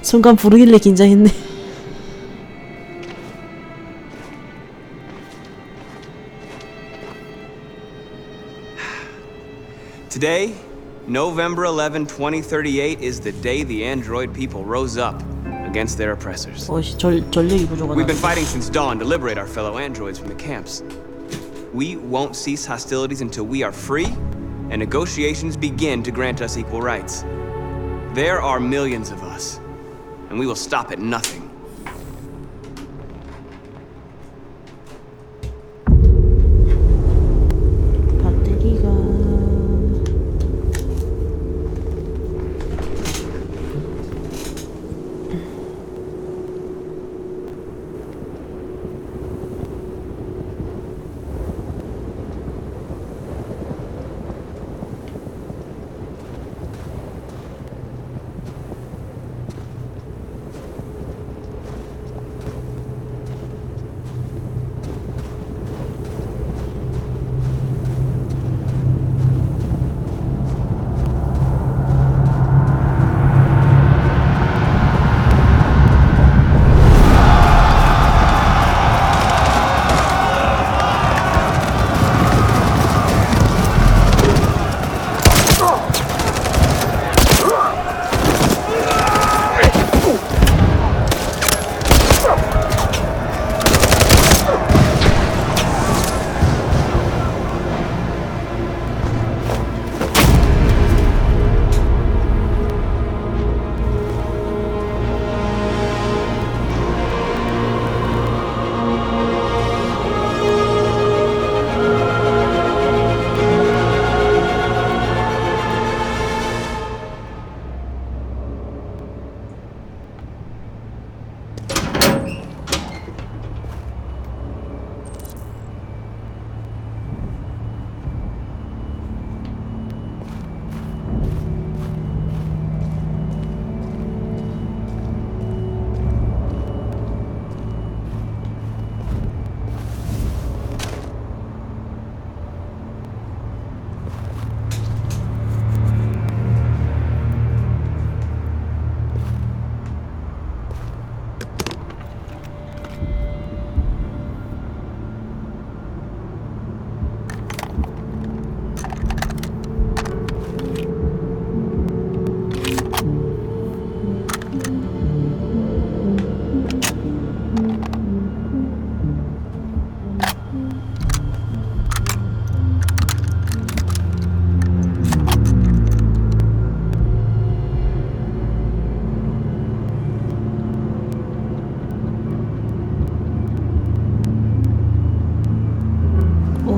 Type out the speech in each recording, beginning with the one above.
순간 부르길래 긴장했네. Today, November 11, 2038 is the day the android people rose up against their oppressors. 전력이 부족하다. We've been fighting since dawn to liberate our fellow androids from the camps. We won't cease hostilities until we are free and negotiations begin to grant us equal rights. There are millions of us, and we will stop at nothing. 배터리가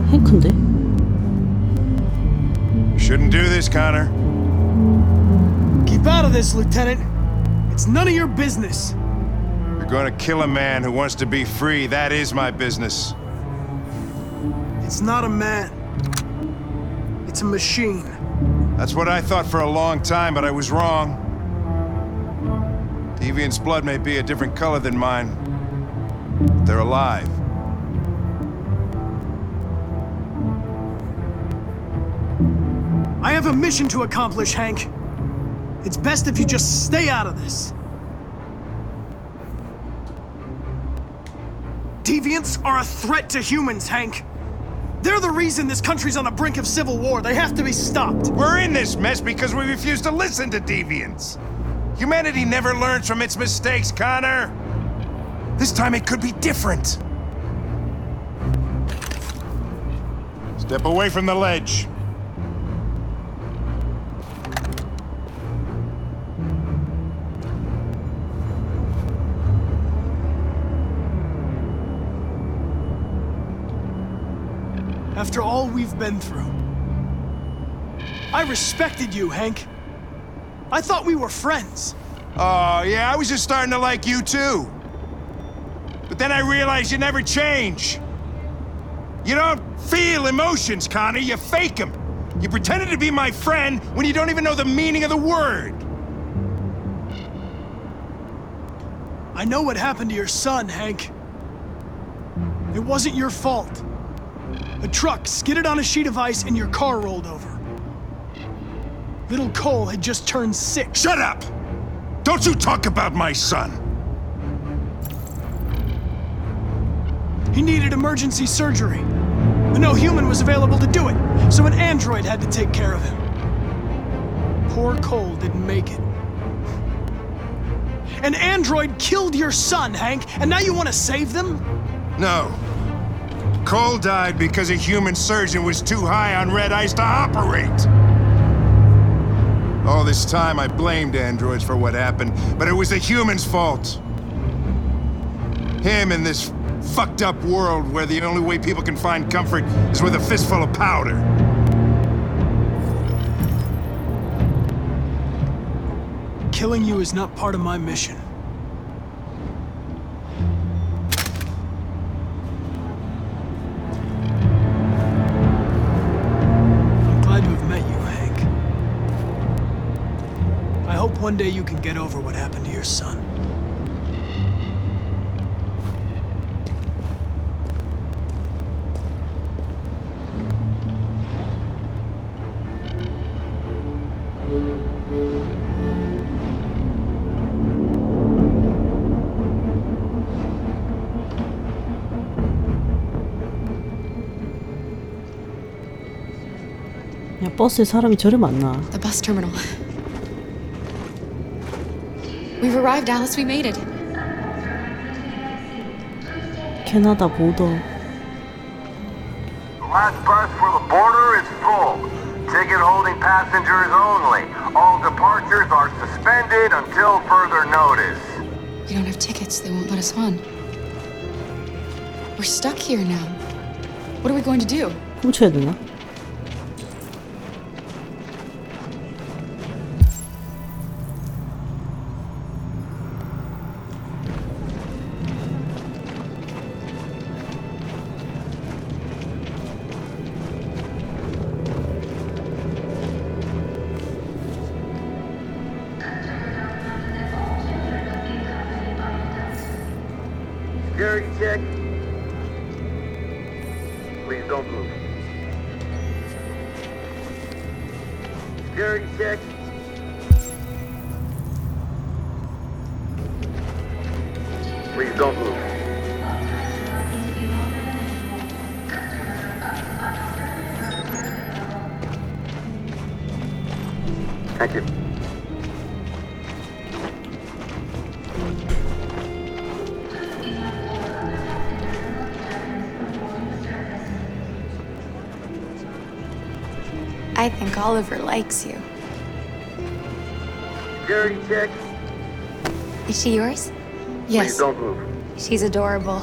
행크인데? You shouldn't do this, Connor. Keep out of this, Lieutenant. It's none of your business. You're gonna kill a man who wants to be free. That is my business. It's not a man. It's a machine. That's what I thought for a long time, but I was wrong. Deviant's blood may be a different color than mine. They're alive. I have a mission to accomplish, Hank. It's best if you just stay out of this. Deviants are a threat to humans, Hank. They're the reason this country's on the brink of civil war. They have to be stopped. We're in this mess because we refuse to listen to deviants. Humanity never learns from its mistakes, Connor. This time it could be different. Step away from the ledge. After all we've been through, I respected you, Hank. I thought we were friends. Oh, yeah, I was just starting to like you too. But then I realized you never change. You don't feel emotions, Connor, you fake them. You pretended to be my friend when you don't even know the meaning of the word. I know what happened to your son, Hank. It wasn't your fault. A truck skidded on a sheet of ice and your car rolled over. Little Cole had just turned 6. Shut up! Don't Don't you talk about my son! He needed emergency surgery, but no human was available to do it, so an android had to take care of him. Poor Cole didn't make it. An android killed your son, Hank, and now you want to save them? No. Cole died because a human surgeon was too high on red ice to operate. All this time I blamed androids for what happened, but it was the humans' fault. Him in this fucked up world where the only way people can find comfort is with a fistful of powder. Killing you is not part of my mission. I'm glad to have met you, Hank. I hope one day you can get over what happened to your son. 야, 버스에 사람이 저리 많나? The bus terminal. We've arrived, Alice. We made it. 캐나다 보더. The last bus for the border is full. Ticket holding passengers only. All departures are suspended until further notice. We don't have tickets. They won't let us on. We're stuck here now. What are we going to do? 훔쳐야 되나? Security check. Please don't move. Security check. Please don't move. Thank you. I think Oliver likes you. Security check. Is she yours? Please Yes. don't move. She's adorable.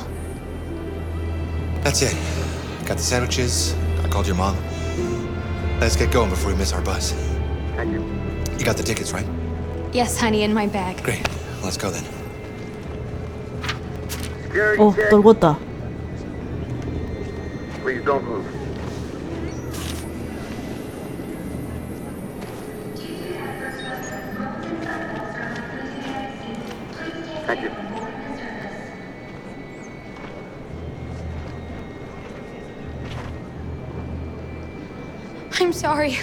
That's it. Got the sandwiches. I called your mom. Let's get going before we miss our bus. Thank you. You got the tickets, right? Yes, honey, in my bag. Great. Let's go then. Security 어, check. 떨궜다. Please don't move. Thank you. I'm sorry.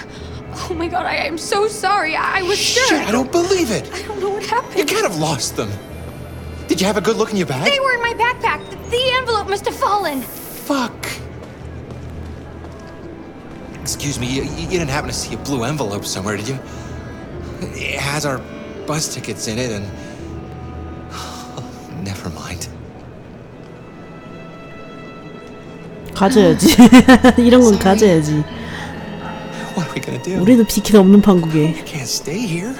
Oh my god, I am so sorry. I was Shit, sure. I don't believe it. I don't know what You happened. can't have lost them. Did you have a good look in your bag? They were in my backpack. The envelope must have fallen. Fuck. Excuse me, you didn't happen to see a blue envelope somewhere, did you? It has our bus tickets in it and... Never mind. 가져야지. 이런 건 가져야지. What are we gonna do? 우리도 피켓 없는 판국에. Can't stay here.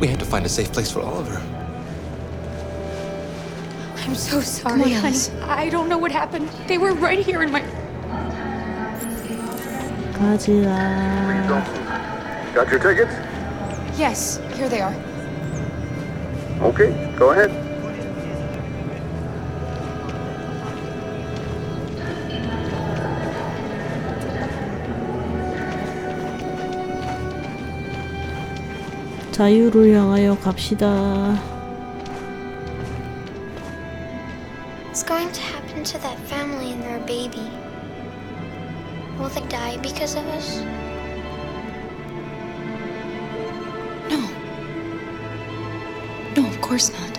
We have to find a safe place for Oliver. I'm so sorry, honey. I don't know what happened. They were right here in my... Please 가지라. don't move. Got your tickets? Yes, here they are. Okay, go ahead. 자유를 향하여 갑시다. What's going to happen to that family and their baby? Will they die because of us? No. course not.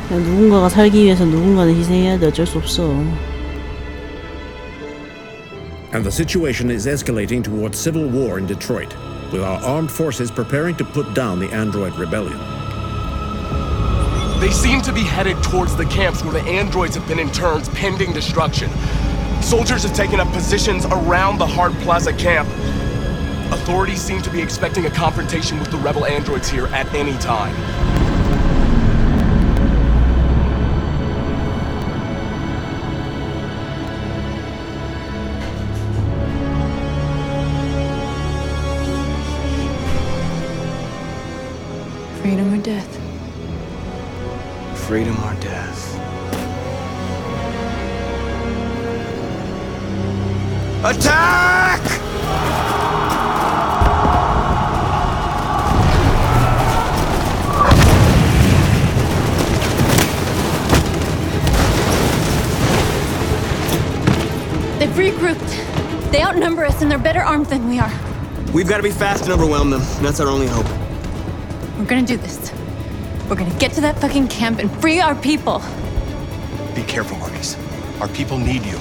그냥 누군가가 살기 위해서 누군가는 희생해야 돼. 어쩔 수 없어. And the situation is escalating towards civil war in Detroit, with our armed forces preparing to put down the android rebellion. They seem to be headed towards the camps where the androids have been interned pending destruction. Soldiers have taken up positions around the Hart Plaza camp. Authorities seem to be expecting a confrontation with the rebel androids here at any time. Freedom or death? Freedom or death. Attack! They've regrouped. They outnumber us and they're better armed than we are. We've got to be fast and overwhelm them. That's our only hope. We're gonna do this. We're gonna get to that fucking camp and free our people. Be careful, Marcus. Our people need you.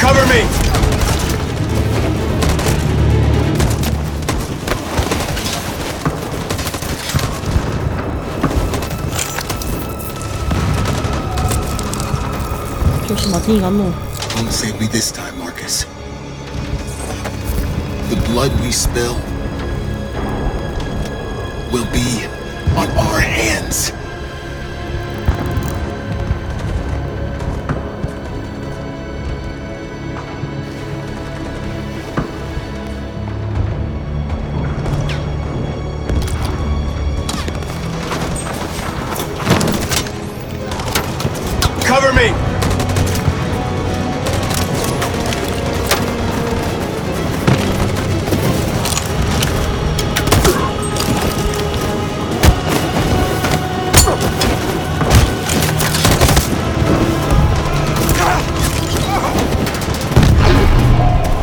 Cover me! 조심 마틴이 갔노. Don't say we this time, Marcus. The blood we spill will be on our hands. Cover me!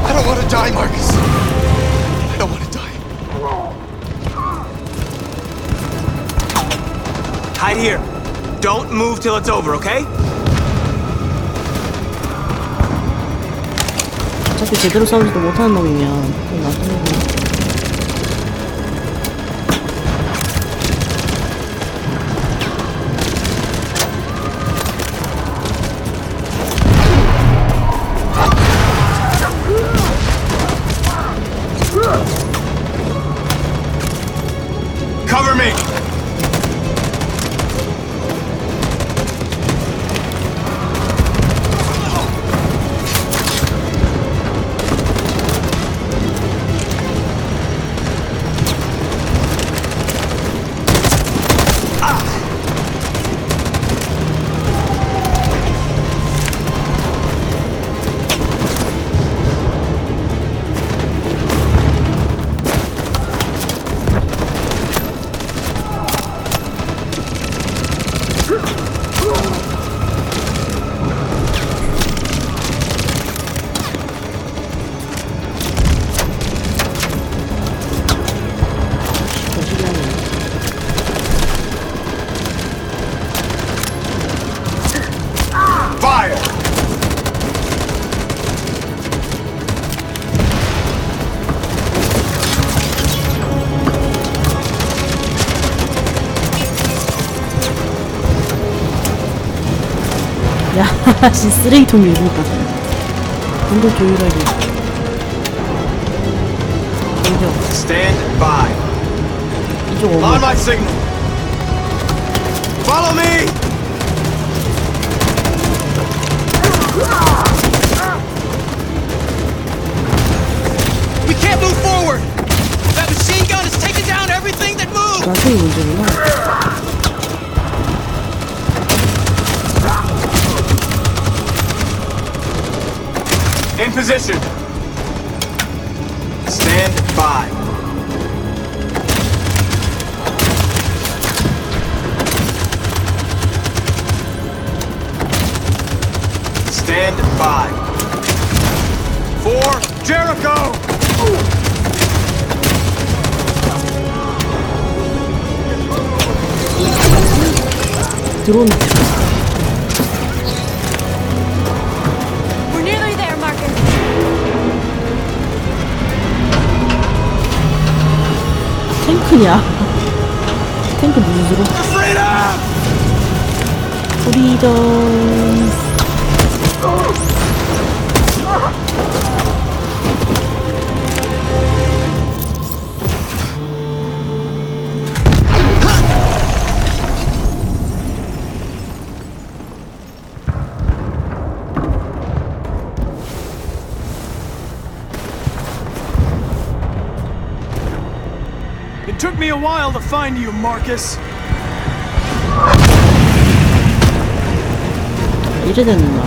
I don't want to die, Marcus. I don't want to die. Hide here. Don't move till it's over, okay? 어차피 제대로 싸우지도 못하는 놈이면 그냥 놔두고. Cover me! 아씨 쓰레기통 밀고 운동 조율하기. 인정. Stand by. 이쪽 On 오고. my signal. Follow me. We can't move forward. That machine gun is taking down everything that moves. 나중에 문제구나. In position. Stand by. Stand by. For Jericho! 드론. We're nearly there, Marcus. 탱크냐? 탱크 무슨 수로? 프리덤. It took me a while to find you, Marcus. 이래 됐나?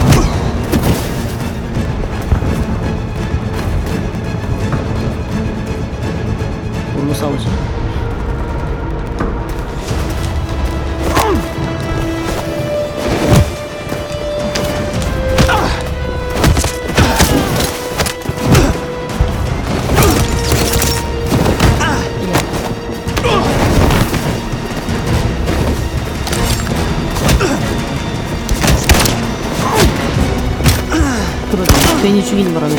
뭘로 싸우지? 그러지. 괜히 죽이는 바람에.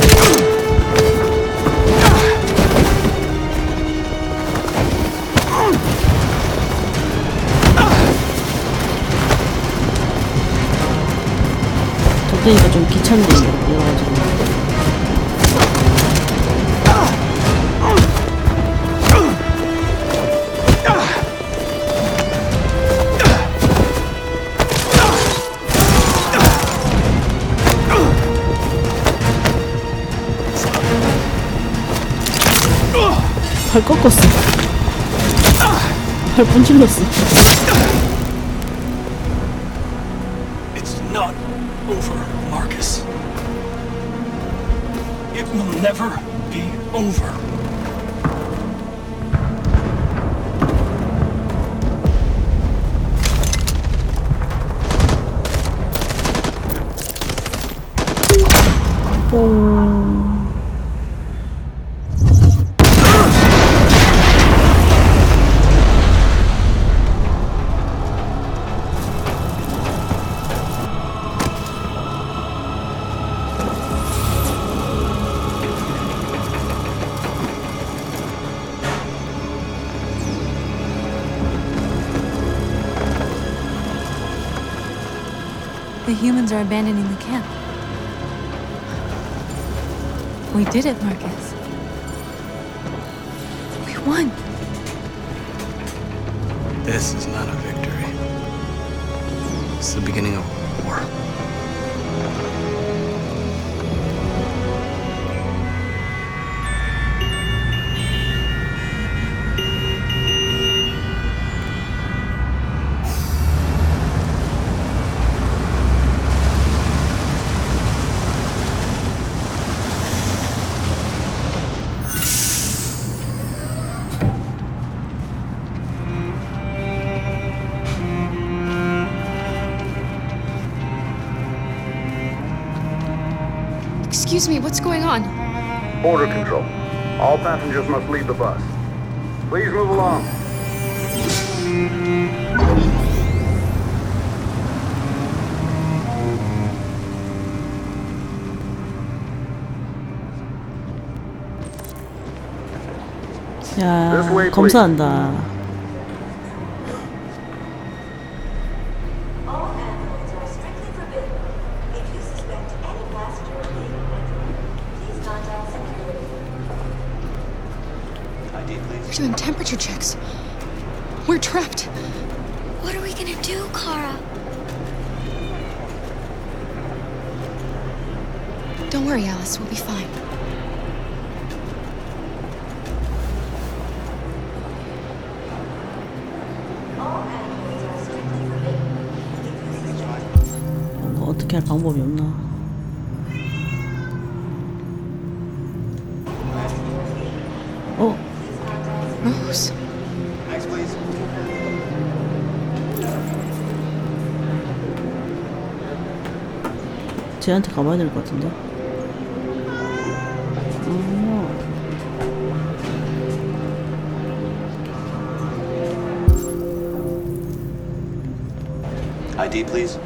덕대니까 좀 귀찮네, 이래가지고. 발 꺾었어. 발 분질렀어. It's not over, Marcus. It will never be over. The humans are abandoning the camp. We did it, Marcus. We won. This is not a victory. It's the beginning of war. Excuse me, what's going on? Border control. All passengers must leave the bus. Please move along. 야, 검사한다. All androids are strictly forbidden. If They're doing temperature checks. We're trapped. What are we gonna do, Kara? Don't worry, Alice. We'll be fine. 뭐 어떻게 할 방법이 없나? Rose. Next, please. 쟤한테 가봐야 될 것 같은데. ID, please.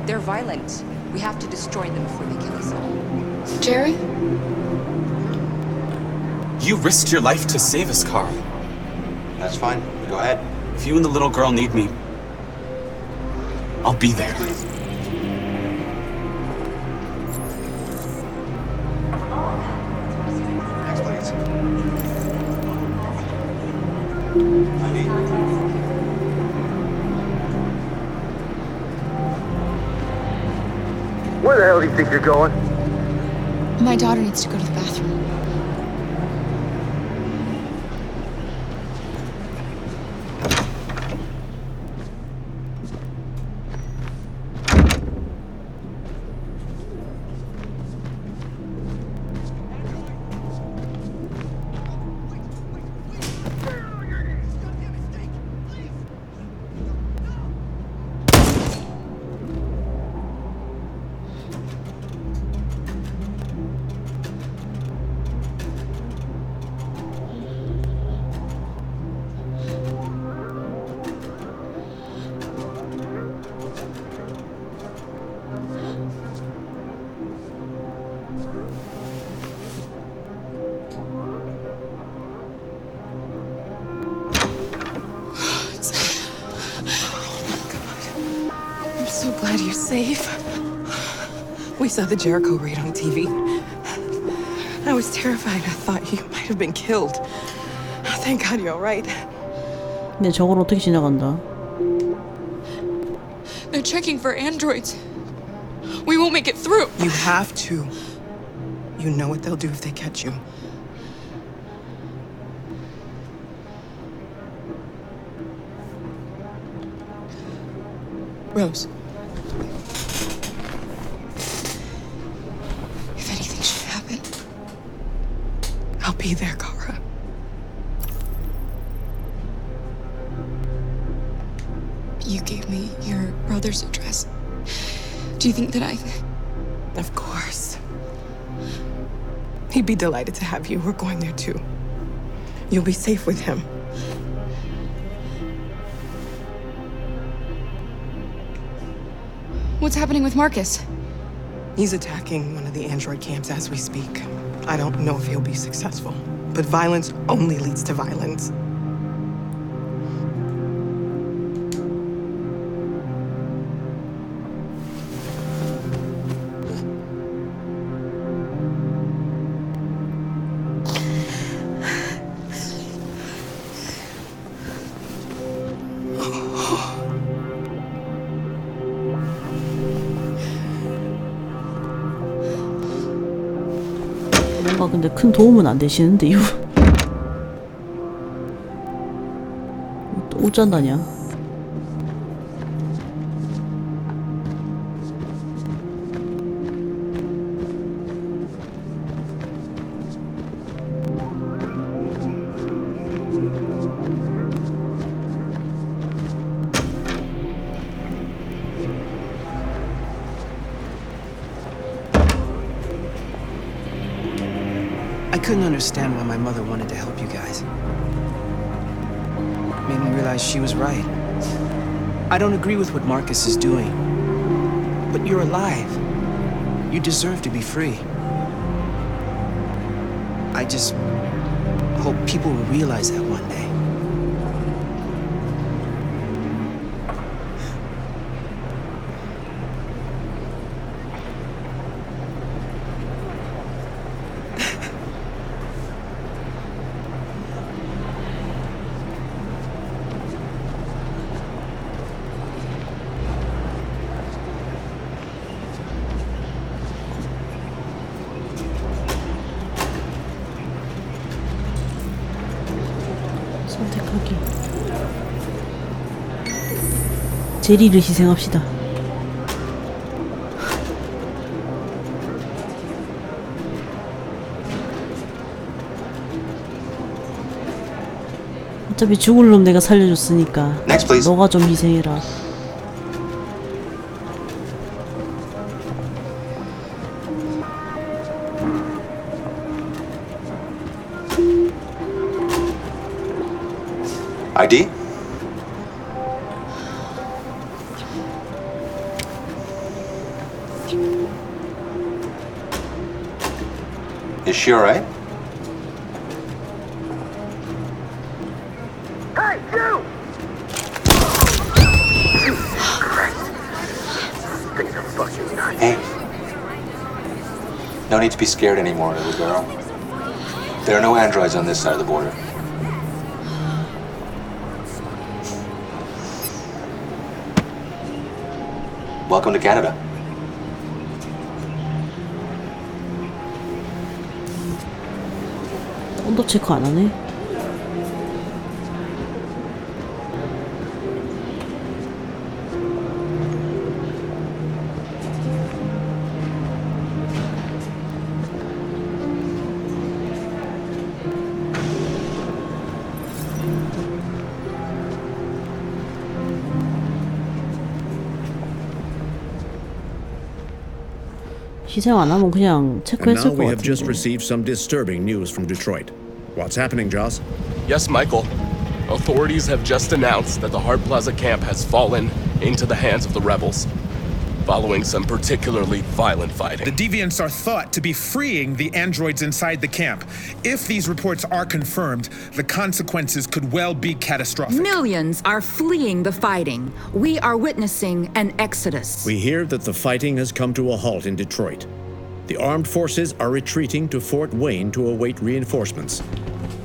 They're violent. We have to destroy them before they kill us all. Jerry? You risked your life to save us, Carl. That's fine. Go ahead. If you and the little girl need me, I'll be there. Next, please. ID. Where the hell do you think you're going? My daughter needs to go to the bathroom. I'm so glad you're safe. We saw the Jericho raid on TV. I was terrified. I thought you might have been killed. Thank God you're all right. 근데 저걸 어떻게 지나간다? They're checking for androids. We won't make it through. You have to. You know what they'll do if they catch you. Rose. If anything should happen, I'll be there, Kara. You gave me your brother's address. Do you think that I... Of course. He'd be delighted to have you. We're going there too. You'll be safe with him. What's happening with Marcus? He's attacking one of the android camps as we speak. I don't know if he'll be successful, but violence only leads to violence. 뭔가 근데 큰 도움은 안 되시는데 이거 또 어쩐다냐? I couldn't understand why my mother wanted to help you guys. Made me realize she was right. I don't agree with what Marcus is doing. But you're alive. You deserve to be free. I just hope people will realize that one day. 선택하기. 제리를 희생합시다. 어차피 죽을 놈 내가 살려줬으니까 Next, please. 너가 좀 희생해라. ID? Is she alright? Hey, you! Things are fucking nuts. Hey. No need to be scared anymore, little girl. There are no androids on this side of the border. Welcome to Canada. 온도 체크 안 하네. 희생 안 하면 그냥 And now 체크했을 we 것 have just 같은데. received some disturbing news from Detroit. What's happening, Joss? Yes, Michael. Authorities have just announced that the Hart Plaza camp has fallen into the hands of the rebels, following some particularly violent fighting. The deviants are thought to be freeing the androids inside the camp. If these reports are confirmed, the consequences could well be catastrophic. Millions are fleeing the fighting. We are witnessing an exodus. We hear that the fighting has come to a halt in Detroit. The armed forces are retreating to Fort Wayne to await reinforcements.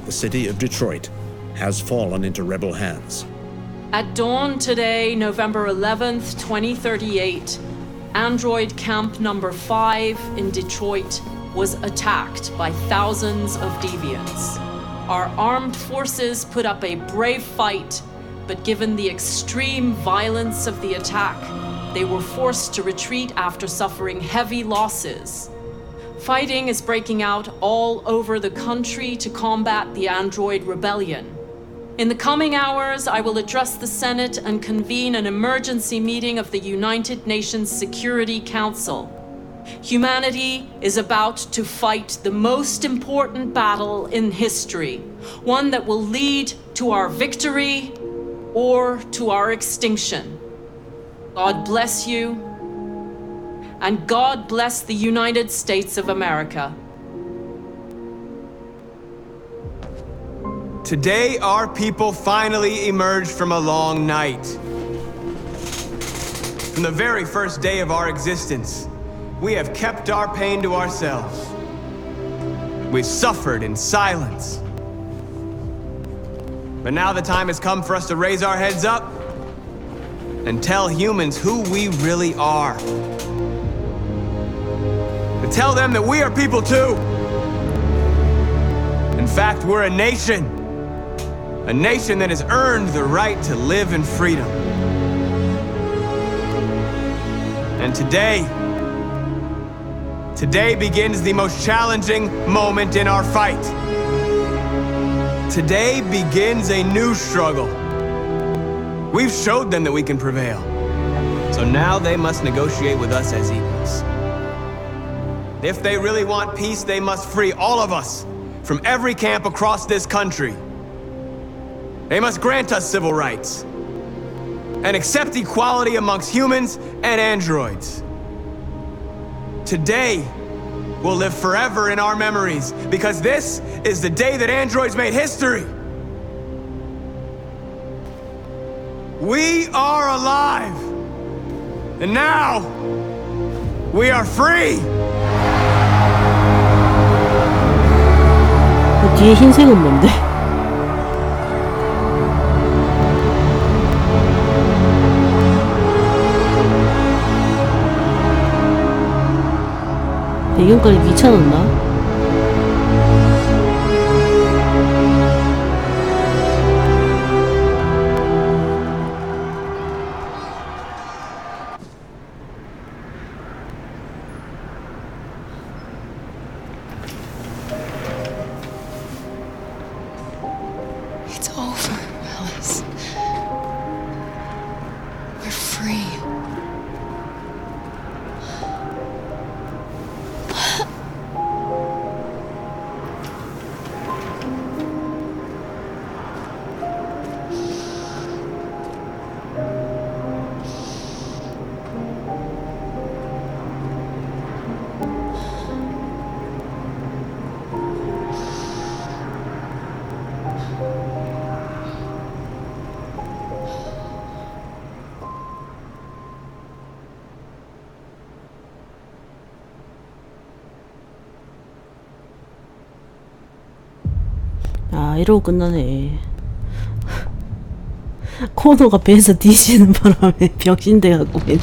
The city of Detroit has fallen into rebel hands. At dawn today, November 11th, 2038, Android Camp Number 5 in Detroit was attacked by thousands of deviants. Our armed forces put up a brave fight, but given the extreme violence of the attack, they were forced to retreat after suffering heavy losses. Fighting is breaking out all over the country to combat the Android rebellion. In the coming hours, I will address the Senate and convene an emergency meeting of the United Nations Security Council. Humanity is about to fight the most important battle in history, one that will lead to our victory or to our extinction. God bless you, and God bless the United States of America. Today, our people finally emerged from a long night. From the very first day of our existence, we have kept our pain to ourselves. We've suffered in silence. But now the time has come for us to raise our heads up and tell humans who we really are. To tell them that we are people too. In fact, we're a nation. A nation that has earned the right to live in freedom. And today begins the most challenging moment in our fight. Today begins a new struggle. We've showed them that we can prevail. So now they must negotiate with us as equals. If they really want peace, they must free all of us from every camp across this country. They must grant us civil rights and accept equality amongst humans and androids. Today will live forever in our memories because this is the day that androids made history. We are alive, and now we are free. 그 뒤에 흰색은 뭔데? 배경까지 귀찮았나? 아, 이러고 끝나네. 코너가 배에서 뒤지는 바람에 병신돼갖고 맨.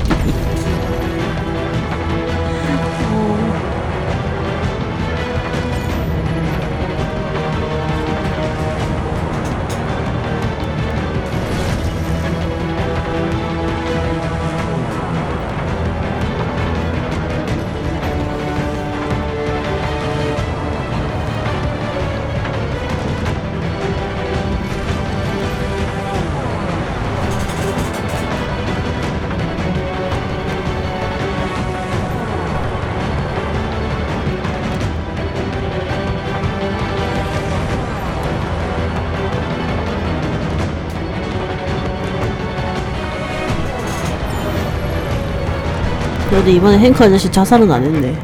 그래도 이번에 행크 아저씨 자살은 안 했네.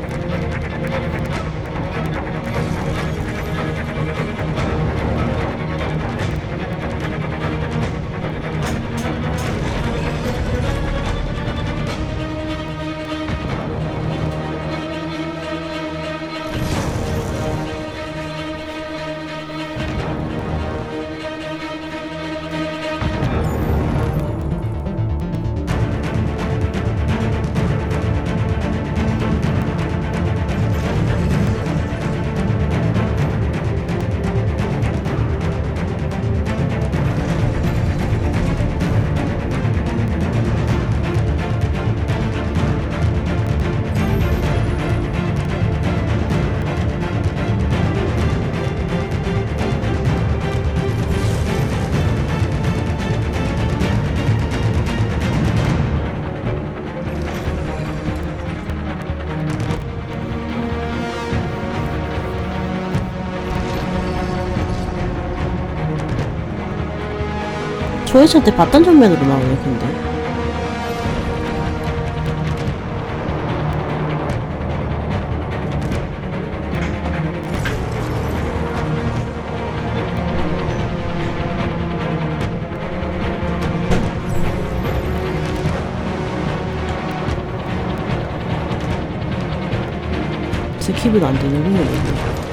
조회차 때 봤던 장면으로 나오네, 근데. 스킵은 안 되는군요, 이거.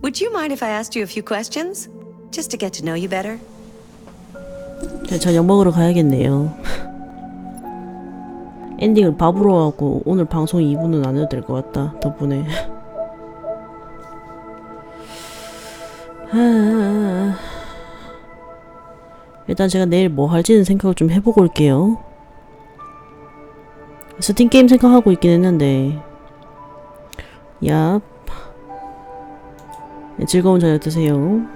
Would you mind if I asked you a few questions? Just to get to know you better? 네, 저녁 먹으러 가야겠네요. 엔딩을 밥으로 하고 오늘 방송 2부는 안 해도 될 것 같다. 덕분에. 일단 제가 내일 뭐 할지는 생각을 좀 해보고 올게요. 스팀 게임 생각하고 있긴 했는데. 얍. 네, 즐거운 저녁 되세요.